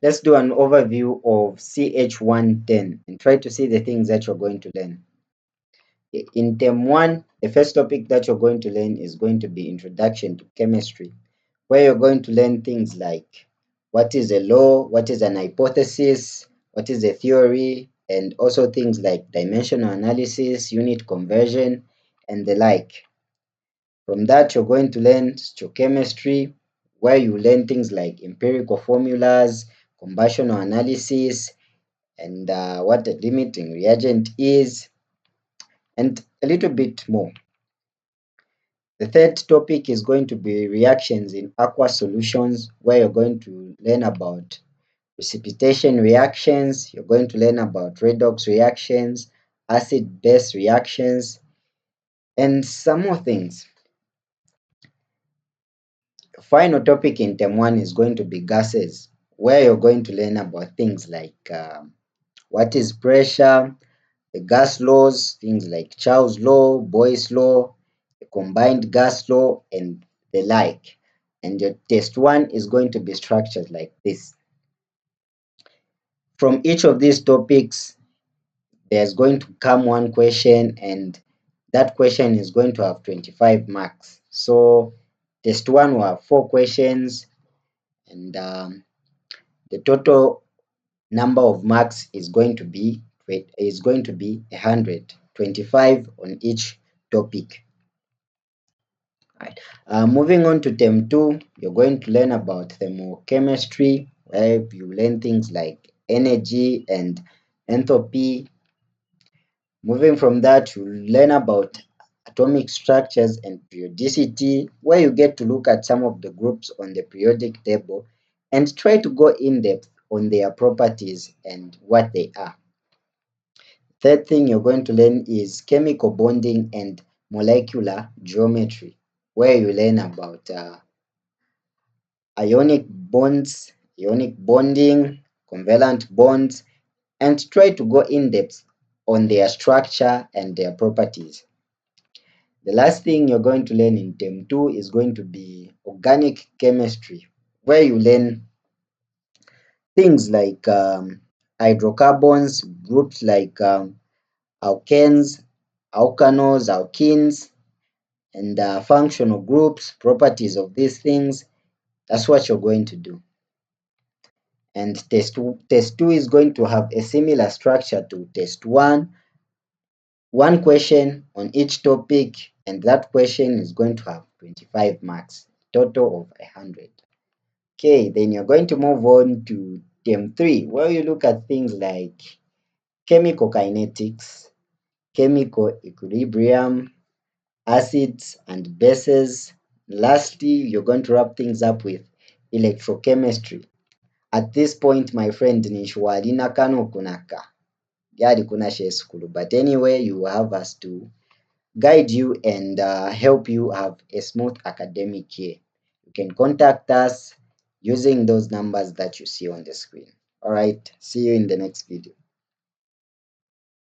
Let's do an overview of CH110 and try to see the things that you're going to learn. In term 1, the first topic that you're going to learn is going to be Introduction to Chemistry, where you're going to learn things like what is a law, what is an hypothesis, what is a theory, and also things like dimensional analysis, unit conversion, and the like. From that, you're going to learn stoichiometry, where you learn things like empirical formulas, combustional analysis, and what a limiting reagent is, and a little bit more. The third topic is going to be reactions in aqueous solutions, where you're going to learn about precipitation reactions, you're going to learn about redox reactions, acid-base reactions, and some more things. The final topic in term 1 is going to be gases, where you're going to learn about things like what is pressure, the gas laws, things like Charles' law, Boyle's law, the combined gas law, and the like. And your test 1 is going to be structured like this. From each of these topics, there's going to come one question, and that question is going to have 25 marks. So test 1 will have 4 questions, and the total number of marks is going to be 100, 25 on each topic. Right. Moving on to term 2, you're going to learn about thermochemistry, where you learn things like energy and enthalpy. Moving from that, you learn about atomic structures and periodicity, where you get to look at some of the groups on the periodic table and try to go in depth on their properties and what they are. Third thing you're going to learn is chemical bonding and molecular geometry, where you learn about ionic bonds, ionic bonding, covalent bonds, and try to go in depth on their structure and their properties. The last thing you're going to learn in term 2 is going to be organic chemistry, where you learn things like hydrocarbons, groups like alkanes, alkanols, alkenes, and functional groups, properties of these things. That's what you're going to do. And test 2 is going to have a similar structure to test 1. One question on each topic, and that question is going to have 25 marks, total of 100. Okay, then you're going to move on to term 3, where you look at things like chemical kinetics, chemical equilibrium, acids and bases. Lastly, you're going to wrap things up with electrochemistry. At this point, my friend, nishwalina kano kunaka. Yali kuna she school. But anyway, you have us to guide you and help you have a smooth academic year. You can contact us using those numbers that you see on the screen. All right, see you in the next video.